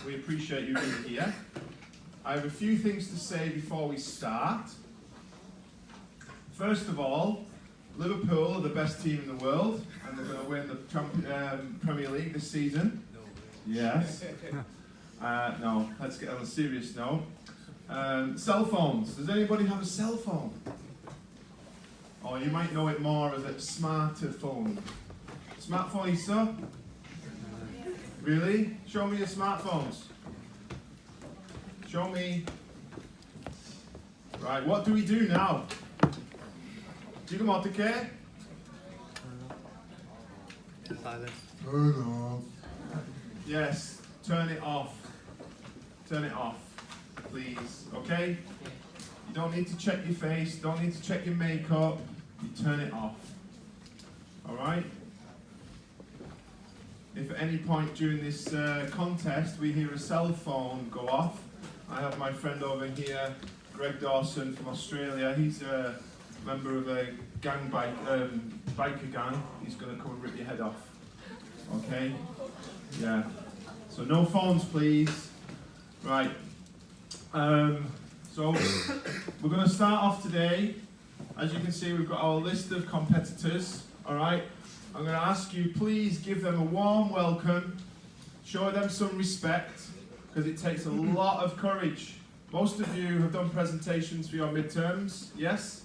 We appreciate you being here. I have a few things to say before we start. First of all, Liverpool are the best team in the world, and they're going to win the Premier League this season. Yes. No, let's get on a serious note. Cell phones. Does anybody have a cell phone? Or you might know it more as a smartphone. Smartphone, sir? Really? Show me your smartphones. Show me. Right, what do we do now? Digamotike? Silence. Turn off. Yes, turn it off. Turn it off, please. Okay? You don't need to check your face, don't need to check your makeup. You turn it off. Alright? If at any point during this contest we hear a cell phone go off, I have my friend over here, Greg Dawson from Australia. He's a member of a biker gang. He's going to come and rip your head off. Okay? Yeah. So no phones, please. Right. So we're going to start off today. As you can see, we've got our list of competitors. All right. I'm going to ask you, please give them a warm welcome. Show them some respect, because it takes a lot of courage. Most of you have done presentations for your midterms, yes?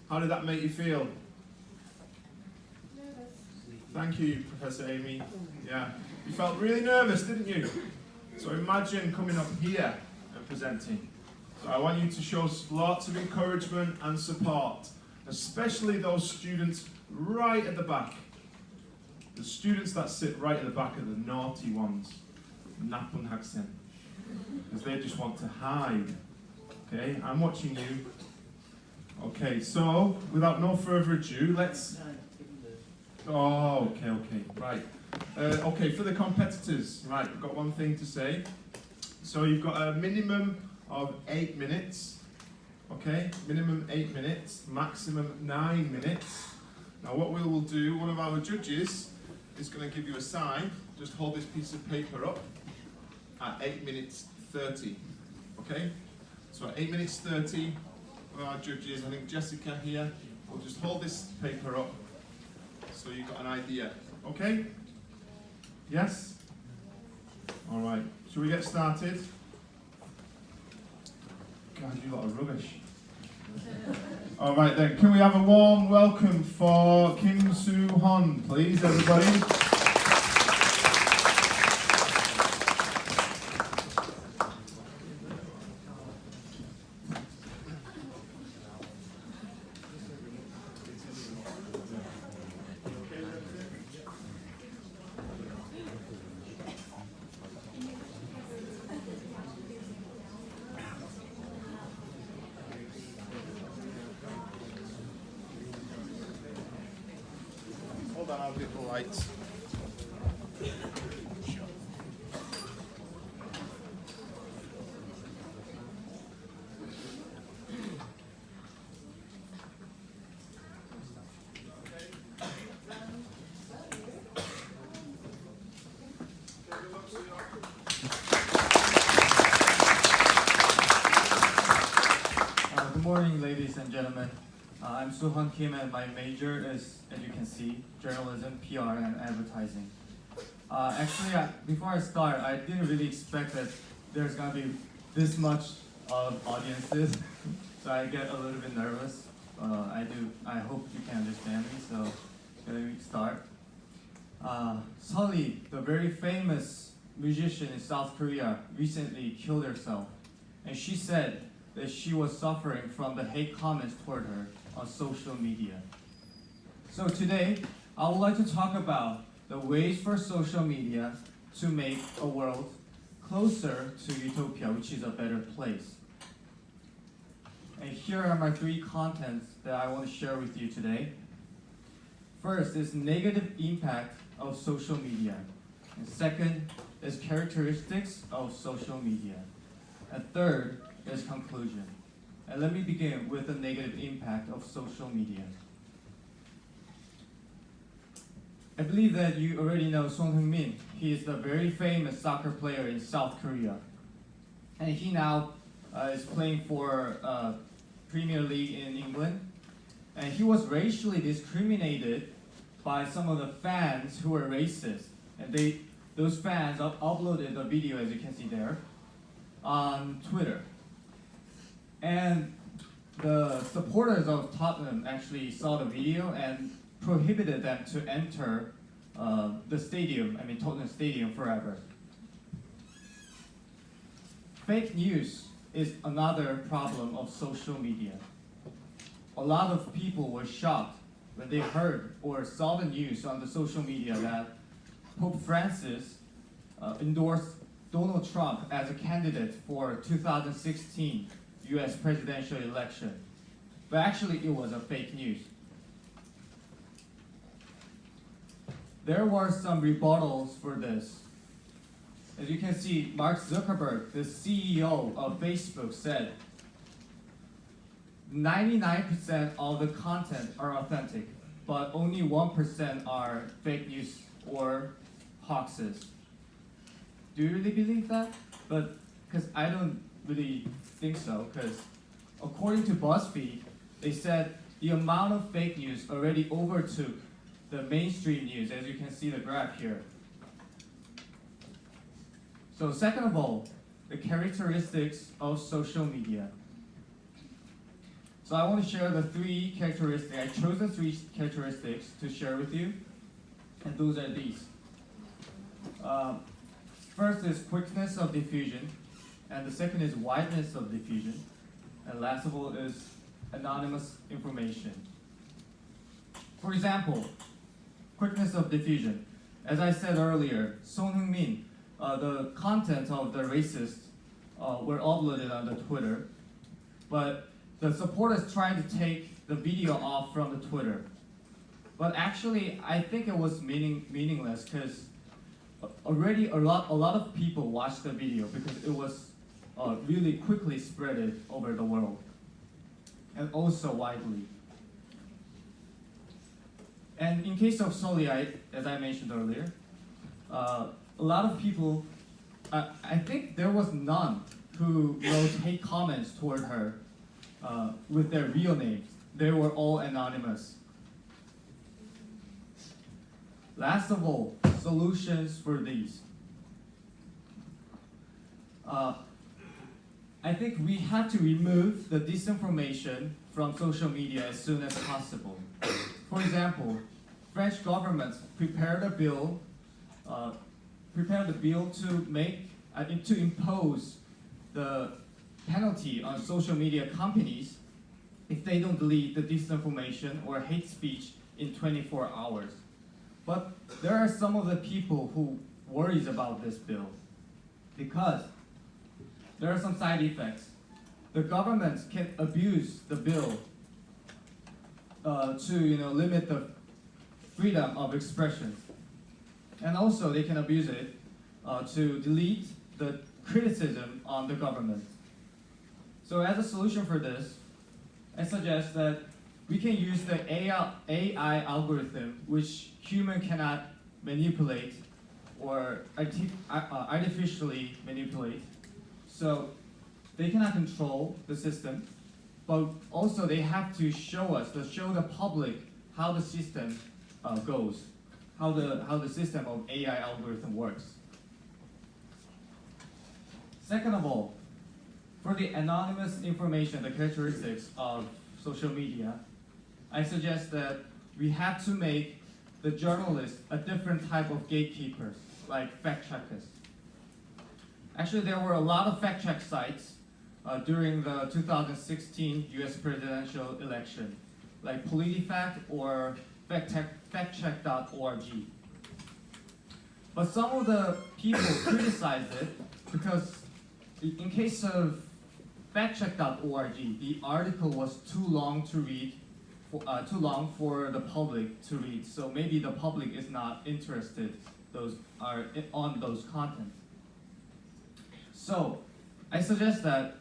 How did that make you feel? Nervous. Thank you, Professor Amy. Yeah, you felt really nervous, didn't you? So imagine coming up here and presenting. So I want you to show lots of encouragement and support, especially those students right at the back. The students that sit right at the back are the naughty ones. Napun Haksen. Because they just want to hide. Okay, I'm watching you. Okay, so without no further ado, let's. Oh, okay, right. Okay, for the competitors, right, I've got one thing to say. So you've got a minimum of 8 minutes. Okay, minimum 8 minutes, maximum 9 minutes. Now, what we will do, one of our judges is going to give you a sign. Just hold this piece of paper up at 8 minutes 30. Okay? So at 8 minutes 30, one of our judges, I think Jessica here, will just hold this paper up so you've got an idea. Okay? Yes? Alright. Shall we get started? God, you lot are rubbish. Alright then, can we have a warm welcome for Kim Soo Hon, please, everybody? Hold on, I'll get the lights. Good morning, ladies and gentlemen. I'm Soo-Hon Kim, and my major is, as you can see, journalism, PR, and advertising. Actually, before I start, I didn't really expect that there's gonna be this much of audiences, so I get a little bit nervous. I hope you can understand me. So, let me start. Sully, the very famous musician in South Korea, recently killed herself, and she said that she was suffering from the hate comments toward her on social media. So today, I would like to talk about the ways for social media to make a world closer to utopia, which is a better place. And here are my 3 contents that I want to share with you today. First is negative impact of social media. And second is characteristics of social media. And third is conclusion. And let me begin with the negative impact of social media. I believe that you already know Son Heung-min. He is the very famous soccer player in South Korea. And he now is playing for Premier League in England. And he was racially discriminated by some of the fans who were racist. And those fans uploaded the video, as you can see there, on Twitter. And the supporters of Tottenham actually saw the video and prohibited them to enter the stadium, Tottenham Stadium forever. Fake news is another problem of social media. A lot of people were shocked when they heard or saw the news on the social media that Pope Francis endorsed Donald Trump as a candidate for 2016 US presidential election. But actually it was a fake news. There were some rebuttals for this. As you can see, Mark Zuckerberg, the CEO of Facebook, said 99% of the content are authentic, but only 1% are fake news or hoaxes. Do you really believe that? But because I don't really think so, because according to BuzzFeed, they said the amount of fake news already overtook the mainstream news, as you can see the graph here. So second of all, the characteristics of social media. So I want to share the three characteristics. I chose the three characteristics to share with you, and those are these. First is quickness of diffusion, and the second is wideness of diffusion, and last of all is anonymous information. For example, quickness of diffusion. As I said earlier, Son Heung-min, the content of the racists were uploaded on the Twitter, but the supporters tried to take the video off from the Twitter. But actually, I think it was meaningless because already a lot of people watched the video because it was really quickly spreaded over the world and also widely. And in case of Soli, as I mentioned earlier, a lot of people, I think there was none who wrote hate comments toward her with their real names. They were all anonymous. Last of all, solutions for these. I think we have to remove the disinformation from social media as soon as possible. For example, French government prepared a bill to impose the penalty on social media companies if they don't delete the disinformation or hate speech in 24 hours. But there are some of the people who worries about this bill because there are some side effects. The government can abuse the bill to limit the freedom of expression, and also they can abuse it to delete the criticism on the government. So as a solution for this, I suggest that we can use the AI algorithm, which human cannot manipulate or artificially manipulate. So they cannot control the system, but also they have to show the public how the system goes, how the system of AI algorithm works. Second of all, for the anonymous information, the characteristics of social media, I suggest that we have to make the journalists a different type of gatekeepers, like fact checkers. Actually, there were a lot of fact check sites during the 2016 US presidential election, like PolitiFact or factcheck.org. But some of the people criticized it because in case of factcheck.org, the article was too long to read, too long for the public to read. So maybe the public is not interested on those content. So I suggest that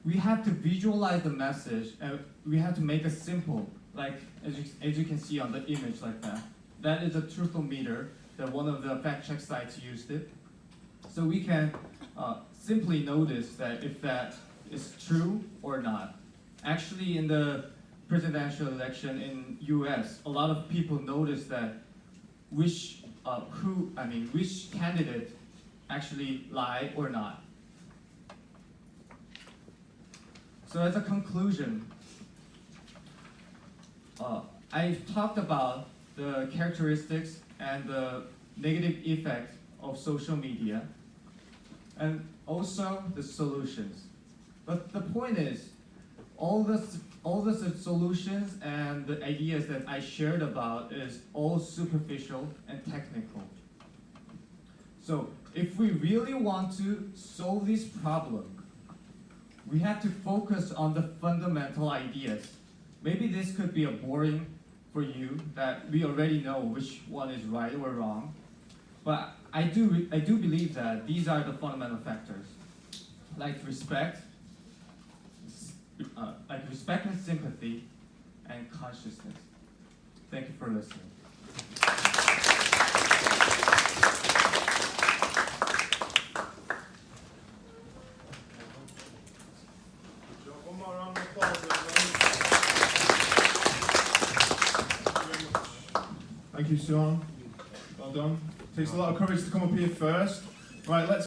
we have to visualize the message and we have to make it simple, like as you can see on the image like that. that is a truthometer that one of the fact check sites used it. So we can simply notice that if that is true or not. Actually, in the presidential election in U.S., a lot of people noticed that which candidate actually lie or not. So as a conclusion, I've talked about the characteristics and the negative effect of social media, and also the solutions. But the point is, all the solutions and the ideas that I shared about is all superficial and technical. So if we really want to solve this problem, we have to focus on the fundamental ideas. Maybe this could be a boring for you that we already know which one is right or wrong, but I do believe that these are the fundamental factors, like respect and sympathy, and consciousness. Thank you for listening. One more round of applause, everybody. Thank you, Sean. Well done. Takes a lot of courage to come up here first. Right, let's